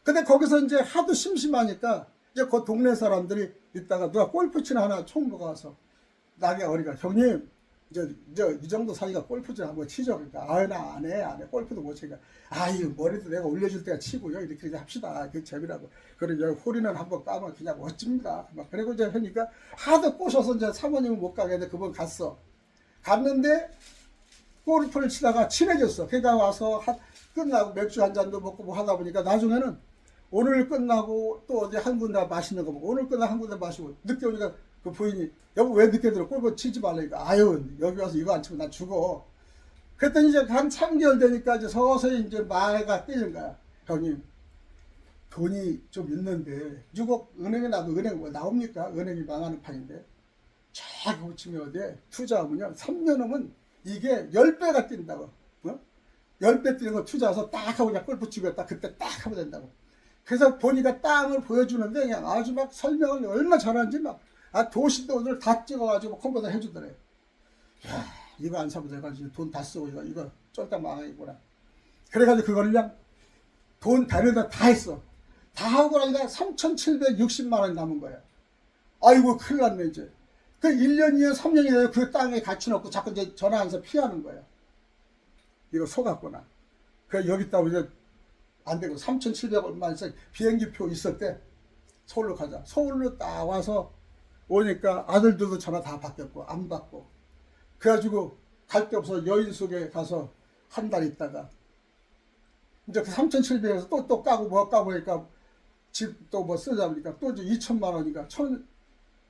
근데 거기서 이제 하도 심심하니까 이제 그 동네 사람들이 있다가 누가 골프 치나 하나 총무가 와서 나게 어리가 형님 이 정도 사니까 골프 좀 한번 치죠. 그러니까, 나 안 해. 골프도 못 치니까, 이거 머리도 내가 올려줄 때가 치고요. 이렇게 합시다. 그 재미라고. 그리고 홀이는 한번 까면 그냥 멋집니다. 막, 그리고 이제 하니까, 하도 꼬셔서 이제 사모님은 못 가게 했는데 그분 갔어. 갔는데, 골프를 치다가 친해졌어. 그러니까 와서 끝나고 맥주 한 잔도 먹고 뭐 하다 보니까 나중에는 오늘 끝나고 또 어디 한 군데 맛있는 거 먹고, 오늘 끝나고 한 군데 마시고, 늦게 오니까 그 부인이 여보 왜 늦게 들어? 골프 치지 말라니까. 아유 여기 와서 이거 안 치면 난 죽어. 그랬더니 이제 한 3개월 되니까 이제 서서히 이제 말가 뛰는 거야. 형님 돈이 좀 있는데 6억 은행에 나도 은행 뭐 나옵니까? 은행이 망하는 판인데 쫙 고치면 어디 투자하면요 3년 후면 이게 10배가 뛴다고. 10배 뛰는 거 투자해서 딱 하고 그냥 골프 치고 딱 그때 딱 하면 된다고. 그래서 보니까 땅을 보여주는데 그냥 아주 막 설명을 얼마나 잘하는지 막 도시도 오늘 다 찍어가지고 컴퓨터 해주더래. 야, 이거 안 사면 내가 돈 다 쓰고 이거 쫄딱 망하겠구나. 그래가지고 그거를 그냥 돈 다르다 다 했어. 다 하고 나니까 3,760만 원이 남은 거야. 아이고 큰일 났네 이제. 그 1년, 2년, 3년이 돼서 그 땅에 같이 놓고 자꾸 이제 전화하면서 피하는 거야. 이거 속았구나. 그래 여기 있다고 이제 안 되고 3,700원만 해서 비행기표 있었대. 서울로 가자. 서울로 딱 와서 오니까 아들들도 전화 다 바뀌었고 안 받고. 그래가지고 갈 데 없어 여인 속에 가서 한 달 있다가 이제 그 3,700에서 또 까고 뭐 까고 하니까 집 또 뭐 쓰자 보니까 또 이제 2천만 원이니까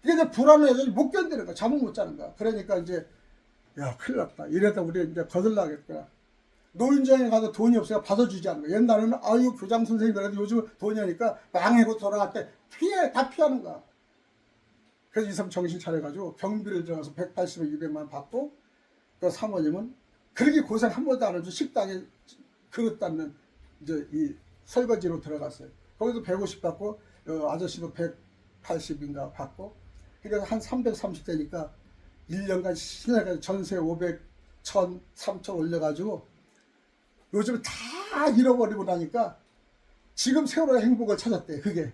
이게 이제 불안해서 못 견디는 거야. 잠을 못 자는 거야. 그러니까 이제 야 큰일 났다. 이래다 우리 이제 거들나겠다. 노인정에 가서 돈이 없어서 받아주지 않는 거야. 옛날에는 아유 교장 선생님이라도 요즘 돈이 하니까 망해고 돌아갈 때 다 피하는 거야. 그래서 이 사람 정신 차려가지고 경비를 들어가서 180에 200만 원 받고 그 사모님은 그렇게 고생 한 번도 안 해도 식당에 그릇 닦는 이제 이 설거지로 들어갔어요. 거기서 150 받고 아저씨도 180인가 받고 그래서 한 330대니까 1년간 신나게 전세 500, 1000, 3000 올려가지고 요즘 다 잃어버리고 나니까 지금 세월의 행복을 찾았대. 그게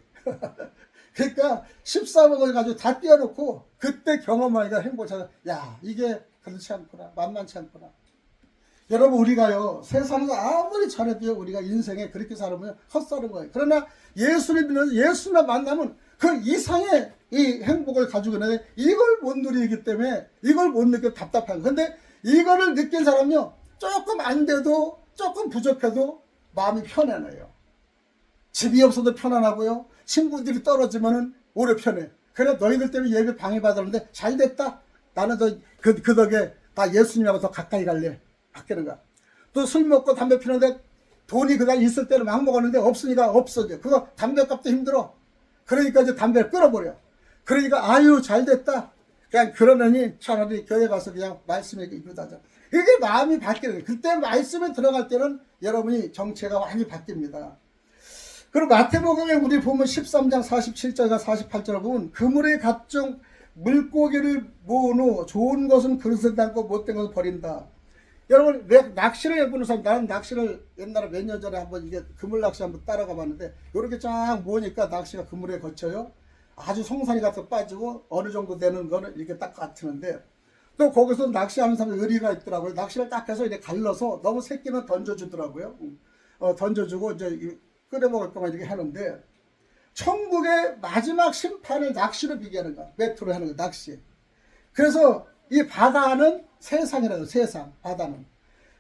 그러니까 14억을 가지고 다 띄워놓고 그때 경험하니까 행복을 찾아. 야 이게 그렇지 않구나. 만만치 않구나. 여러분 우리가요 세상에서 아무리 잘해도요 우리가 인생에 그렇게 살면 헛살은 거예요. 그러나 예수를 믿는 예수만 만나면 그 이상의 이 행복을 가지고 있는데 이걸 못 누리기 때문에 이걸 못 느껴 답답한 거예요. 근데 이거를 느낀 사람은요 조금 안 돼도 조금 부족해도 마음이 편안해요. 집이 없어도 편안하고요. 친구들이 떨어지면은 오래 편해. 그래 너희들 때문에 예배 방해받았는데 잘 됐다. 나는 그 덕에 나 예수님하고 더 가까이 갈래. 바뀌는 거야. 또 술 먹고 담배 피는데 돈이 그날 있을 때는 막 먹었는데 없으니까 없어져. 그거 담배값도 힘들어. 그러니까 이제 담배를 끊어버려. 그러니까 아유 잘 됐다. 그냥 그러느니 차라리 교회 가서 그냥 말씀에 입으다자. 이게 마음이 바뀌는 거예요. 그때 말씀에 들어갈 때는 여러분이 정체가 완전히 바뀝니다. 그리고 마태복음에 우리 보면 13장 47절과 48절을 보면 그물에 각종 물고기를 모으노 좋은 것은 그릇에 담고 못된 것은 버린다. 여러분 왜 낚시를 해보는 사람 나는 낚시를 옛날에 몇 년 전에 한번 이게 그물 낚시 한번 따라가 봤는데 이렇게 쫙 모으니까 낚시가 그물에 거쳐요. 아주 송사리 같은 빠지고 어느 정도 되는 거는 이렇게 딱 같은데 또 거기서 낚시하는 사람이 의리가 있더라고요. 낚시를 딱 해서 이렇게 갈라서 너무 새끼는 던져주더라고요. 던져주고 이제 끓여 먹을 동안 이렇게 하는데 천국의 마지막 심판을 낚시로 비교하는 거야. 메트로 하는 거 낚시. 그래서 이 바다는 세상이라고 세상 바다는.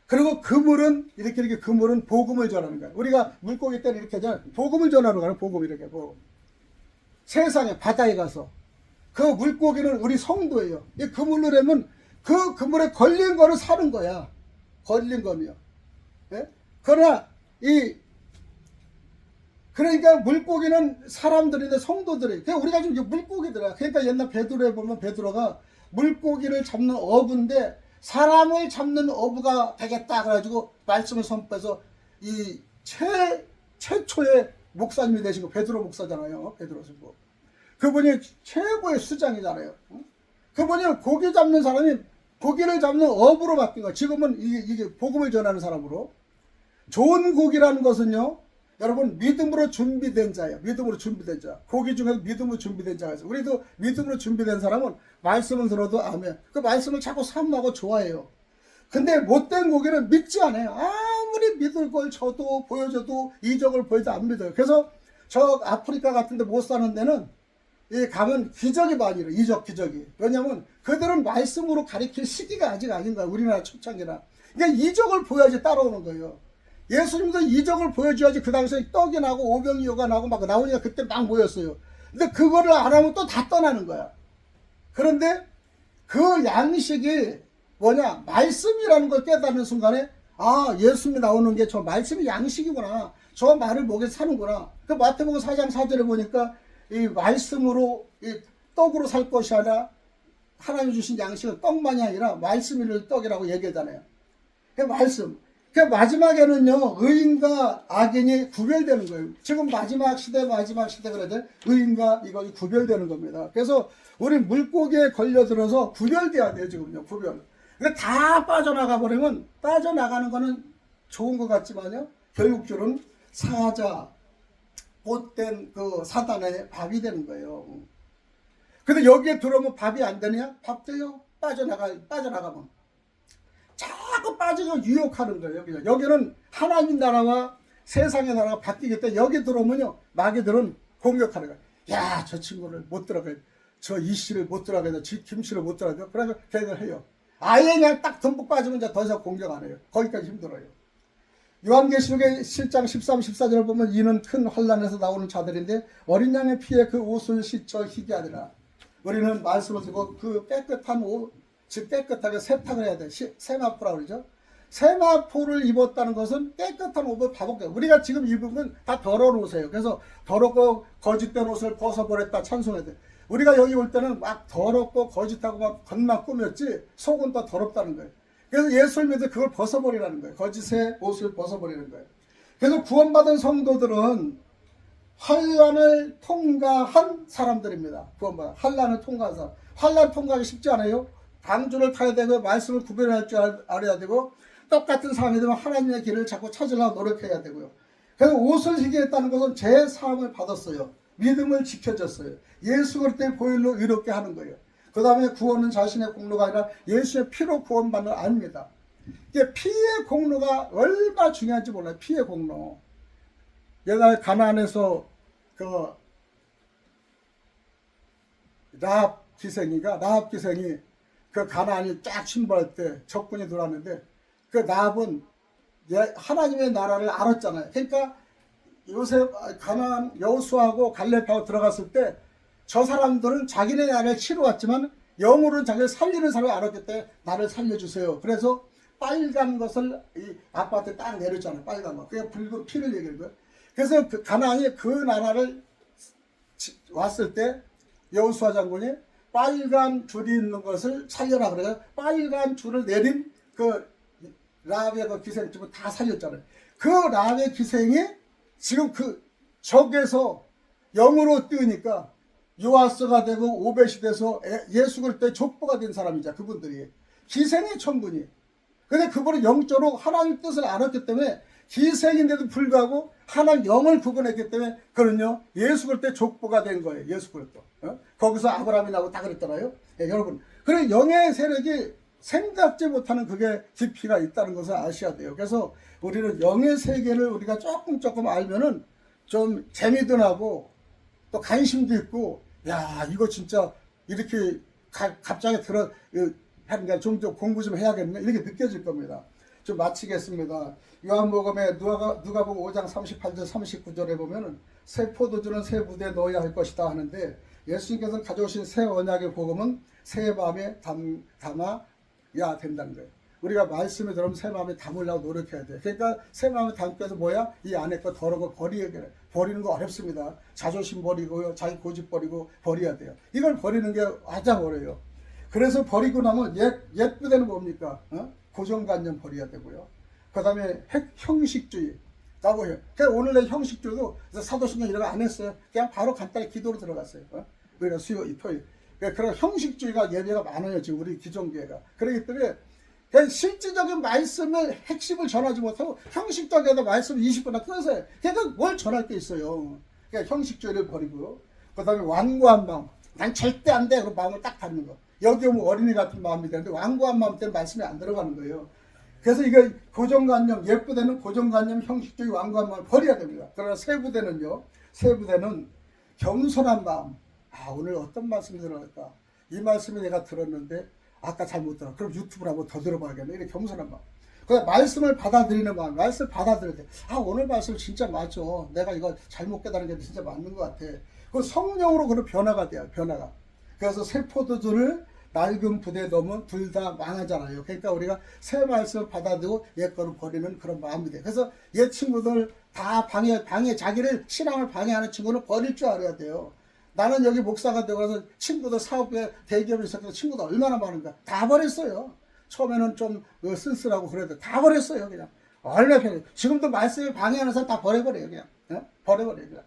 그리고 그물은 이렇게 그물은 복음을 전하는 거야. 우리가 물고기 때는 이렇게 하잖아. 복음을 전하는 거야. 복음 이렇게 복음. 세상에 바다에 가서 그 물고기는 우리 성도예요. 이 그물로 하면 그 그물에 걸린 거를 사는 거야. 걸린 거요. 예? 그러나 그러니까 물고기는 사람들인데 성도들이. 그러니까 우리가 지금 물고기들이야. 그러니까 옛날 베드로에 보면 베드로가 물고기를 잡는 어부인데 사람을 잡는 어부가 되겠다 그래가지고 말씀을 선포해서 이 최초의 목사님이 되신 거 베드로 목사잖아요. 베드로 선포. 그분이 최고의 수장이잖아요. 그분이 고기 잡는 사람이 고기를 잡는 어부로 바뀐 거예요. 지금은 이게 복음을 전하는 사람으로. 좋은 고기라는 것은요. 여러분 믿음으로 준비된 자예요. 믿음으로 준비된 자. 고기 중에서 믿음으로 준비된 자가 있어요. 우리도 믿음으로 준비된 사람은 말씀을 들어도 아멘. 그 말씀을 자꾸 삼하고 좋아해요. 근데 못된 고기는 믿지 않아요. 아무리 믿을 걸 줘도 보여줘도 이적을 보여도 안 믿어요. 그래서 저 아프리카 같은 데 못 사는 데는 가면 기적이 많이 일어요. 이적 기적이. 왜냐면 그들은 말씀으로 가리킬 시기가 아직 아닌 거야. 우리나라 초창기나. 그러니까 이적을 보여야지 따라오는 거예요. 예수님도 이적을 보여줘야지 그 당시에 떡이 나고 오병이어가 나고 막 나오니까 그때 막 모였어요. 근데 그거를 안 하면 또 다 떠나는 거야. 그런데 그 양식이 뭐냐? 말씀이라는 걸 깨닫는 순간에 아 예수님이 나오는 게 저 말씀이 양식이구나. 저 말을 목에 사는구나. 그 마태복음 4장 4절에 보니까 이 말씀으로 이 떡으로 살 것이 아니라 하나님 주신 양식은 떡만이 아니라 말씀이 떡이라고 얘기하잖아요. 그 말씀. 그 마지막에는요 의인과 악인이 구별되는 거예요. 지금 마지막 시대 그래도 의인과 이거 구별되는 겁니다. 그래서 우리 물고기에 걸려들어서 구별돼야 돼요. 지금요 구별. 근데 다 빠져나가 버리면 빠져나가는 거는 좋은 것 같지만요 결국적으로는 사자 못된 그 사단의 밥이 되는 거예요. 근데 여기에 들어오면 밥이 안 되냐? 밥 돼요. 빠져나가면. 자꾸 빠지고 유혹하는 거예요. 여기는 하나님 나라와 세상의 나라가 바뀌기 때문에 여기 들어오면요. 마귀들은 공격하는 거예요. 야, 저 친구를 못 들어가요. 저 이씨를 못 들어가요. 김씨를 못 들어가요. 그래서 걔들 해요. 아예 그냥 딱 듬뿍 빠지면 이제 더 이상 공격 안 해요. 거기까지 힘들어요. 요한계시록의 7장 13, 14절을 보면 이는 큰 환난에서 나오는 자들인데 어린 양의 피에 그 옷을 씻어 희게 하리라. 우리는 말씀을 듣고 그 깨끗한 옷, 즉 깨끗하게 세탁을 해야 돼. 세마포라고 그러죠. 세마포를 입었다는 것은 깨끗한 옷을 바복해요. 우리가 지금 입으면 다 더러운 옷이에요. 그래서 더럽고 거짓된 옷을 벗어버렸다 찬송해야 돼. 우리가 여기 올 때는 막 더럽고 거짓하고 막 겉만 꾸몄지 속은 더 더럽다는 거예요. 그래서 예수를 믿어 그걸 벗어버리라는 거예요. 거짓의 옷을 벗어버리는 거예요. 그래서 구원받은 성도들은 환난을 통과한 사람들입니다. 구원받은 환난을 통과한 사람. 환난 통과하기 쉽지 않아요. 방주를 타야 되고 말씀을 구별할 줄 알아야 되고 똑같은 상황이 되면 하나님의 길을 자꾸 찾으려고 노력해야 되고요. 그래서 옷을 희게 했다는 것은 제 사함을 받았어요. 믿음을 지켜줬어요. 예수 그리스도의 보혈로 의롭게 하는 거예요. 그 다음에 구원은 자신의 공로가 아니라 예수의 피로 구원받는 아닙니다. 이게 피의 공로가 얼마나 중요한지 몰라요. 피의 공로. 옛날에 가나안에서 그 라합 기생이 그 가나안이 쫙 침범할 때 적군이 들어왔는데 그 라합은 하나님의 나라를 알았잖아요. 그러니까 요새 가나안 여호수아하고 갈렙하고 들어갔을 때 저 사람들은 자기네 나라를 치러 왔지만 영으로는 자기를 살리는 사람이 알았기 때문에 나를 살려주세요. 그래서 빨간 것을 이 아파트에 딱 내렸잖아요. 빨간 거. 그게 붉은 피를 얘기하는 거예요. 그래서 그 가나안이 그 나라를 왔을 때 여호수아 장군이 빨간 줄이 있는 것을 살려라 그래요. 빨간 줄을 내린 그 라합의 그 기생집을 다 살렸잖아요. 그 라합의 기생이 지금 그 적에서 영으로 뛰으니까 요아스가 되고 오벳이 돼서 예수 그리스도의 족보가 된 사람이죠. 그분들이 기생의 천군이. 근데 그분은 영적으로 하나님 뜻을 알았기 때문에 기생인데도 불구하고 하나님 영을 구분했기 때문에 그는요 예수 그리스도의 족보가 된 거예요. 예수 그리스도. 거기서 아브라함이 나오고 다 그랬잖아요. 여러분, 그래 영의 세력이 생각지 못하는 그게 깊이가 있다는 것을 아셔야 돼요. 그래서 우리는 영의 세계를 우리가 조금 알면은 좀 재미도 나고 또 관심도 있고, 야 이거 진짜 이렇게 갑자기 하는 게 좀 더 공부 좀 해야겠네 이렇게 느껴질 겁니다. 좀 마치겠습니다. 요한복음에 누가복음 5장 38절 39절에 보면은 새 포도주는 새 부대에 넣어야 할 것이다 하는데 예수님께서 가져오신 새 언약의 복음은 새 마음에 담아야 된다는 거예요. 우리가 말씀을 들으면 새 마음에 담으려고 노력해야 돼요. 그러니까 새 마음에 담기 위해서 뭐야? 이 안에 거 더러운 거 버리는 거 어렵습니다. 자존심 버리고요. 자기 고집 버리고 버려야 돼요. 이걸 버리는 게 가장 어려워요. 그래서 버리고 나면 옛 부대는 뭡니까? 고정관념 버려야 되고요. 그 다음에 형식주의. 라고 해요. 그러니까 오늘의 형식주의도 사도신경 이런 거 안 했어요. 그냥 바로 간단히 기도로 들어갔어요. 우리가 수요, 토요일. 그런 형식주의가 예배가 많아요. 지금 우리 기존교회가. 그렇기 때문에 그냥 실질적인 말씀을 핵심을 전하지 못하고 형식적에다 말씀 20분이나 끊어서요. 그러니까 뭘 전할 게 있어요. 그러니까 형식주의를 버리고요. 그 다음에 완고한 마음. 난 절대 안 돼. 그런 마음을 딱 닫는 거. 여기 오면 어린이 같은 마음이 되는데 완고한 마음 때문에 말씀이 안 들어가는 거예요. 그래서 이거 고정관념, 옛 부대는 고정관념, 형식주의, 완고한 마음을 버려야 됩니다. 그러나 새 부대는요. 새 부대는 겸손한 마음. 오늘 어떤 말씀이 들어갈까? 이 말씀이 내가 들었는데 아까 잘못 들어. 그럼 유튜브를 한번 더 들어봐야겠네. 이렇게 겸손한 마음. 그다음 말씀을 받아들이는 마음. 말씀을 받아들여야 돼. 오늘 말씀 진짜 맞아. 내가 이거 잘못 깨달은 게 진짜 맞는 것 같아. 그 성령으로 그런 변화가 돼요. 변화가. 그래서 새 포도주를 낡은 부대에 넣으면 둘 다 망하잖아요. 그러니까 우리가 새 말씀을 받아들이고 옛 거를 버리는 그런 마음이 돼요. 그래서 옛 친구들 다 자기를 신앙을 방해하는 친구는 버릴 줄 알아야 돼요. 나는 여기 목사가 되고 나서 친구들 사업에 대기업에 있었던 친구들 얼마나 많은가. 다 버렸어요. 처음에는 좀 쓸쓸하고 그래도 다 버렸어요. 그냥. 얼마나 편해요. 지금도 말씀을 방해하는 사람 다 버려버려요. 그냥. 버려버려요. 그냥.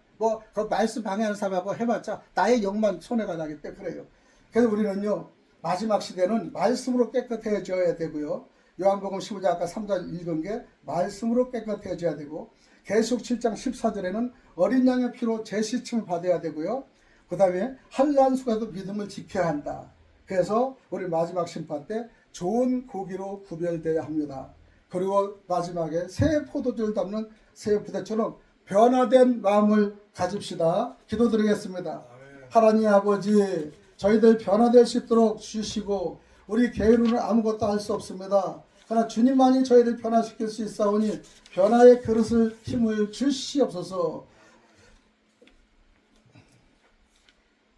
그 말씀 방해하는 사람하고 해봤자 나의 영만 손해가 나기 때문에 그래요. 그래서 우리는요. 마지막 시대는 말씀으로 깨끗해져야 되고요. 요한복음 15장 아까 3절 읽은 게 말씀으로 깨끗해져야 되고 계시록 7장 14절에는 어린 양의 피로 제시침을 받아야 되고요. 그 다음에 한란 속에도 믿음을 지켜야 한다. 그래서 우리 마지막 심판 때 좋은 고기로 구별되어야 합니다. 그리고 마지막에 새 포도주를 담는 새 부대처럼 변화된 마음을 가집시다. 기도드리겠습니다. 하나님 아버지, 저희들 변화될 수 있도록 주시고 우리 개인으로는 아무것도 할 수 없습니다. 그러나 주님만이 저희를 변화시킬 수 있사오니 변화의 그릇을 힘을 주시옵소서.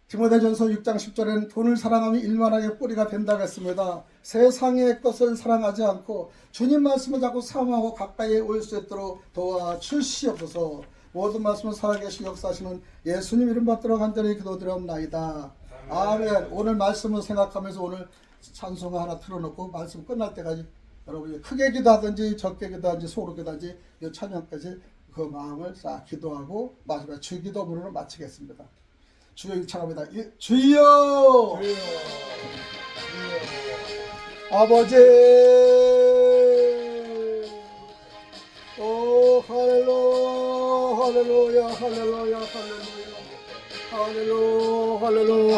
디모데전서 6장 10절에는 돈을 사랑하면 일만하게 뿌리가 된다고 했습니다. 세상의 것을 사랑하지 않고 주님 말씀을 자꾸 사모하고 가까이 올 수 있도록 도와주시옵소서. 모든 말씀을 살아계시고 역사하시는 예수님 이름 받들어 간절히 기도드렸나이다. 아멘. 오늘 말씀을 생각하면서 오늘 찬송 하나 틀어놓고 말씀 끝날 때까지 여러분이 크게 기도하든지 적게 기도하든지 소로 기도하든지 이 찬양까지 그 마음을 싹 기도하고 마지막 주기도문으로 마치겠습니다. 주여 일창합니다. 주여! 아버지! 오 할렐루야 할렐루야 할렐루야 할렐루야 할렐루야 할렐루야